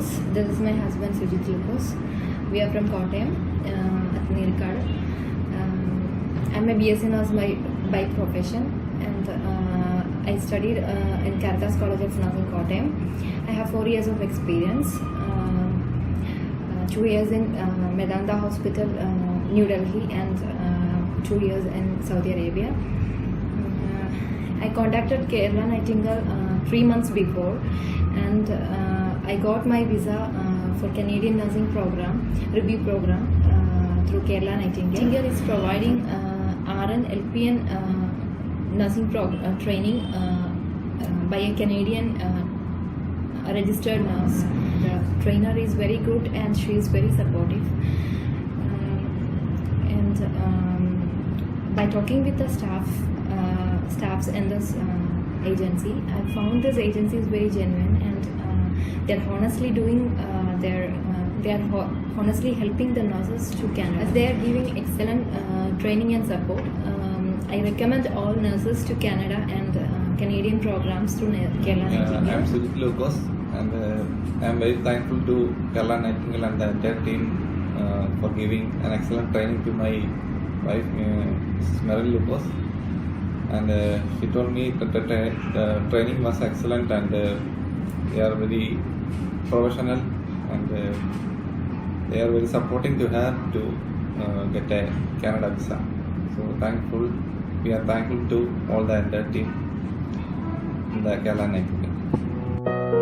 Glucose. This is my husband Sujit Glucose. We are from Kottayam at Nirkad. I'm a BSc nurse by profession, and I studied in Caritas College of Nursing Kottayam. I have 4 years of experience. 2 years in Medanta Hospital, New Delhi, and 2 years in Saudi Arabia. I contacted Kerala Nightingale 3 months before, and I got my visa for Canadian nursing program, review program through Kerala Nightingale. Nightingale is providing RN, LPN nursing training by a Canadian registered nurse. The trainer is very good and she is very supportive. By talking with the staffs and this agency, I found this agency is very genuine, and they're honestly doing honestly helping the nurses to Canada. They are giving excellent training and support. I recommend all nurses to Canada and Canadian programs through Kerala Nightingale. I'm Sujit Lucas, and I'm very thankful to Kerala Nightingale and the entire team for giving an excellent training to my wife, Mrs. Meryl Lucas. And she told me that the training was excellent, and they are very professional, and they are very supporting to her to get a Canada visa. So we are thankful to all the entire team in the Kerala Nightingale.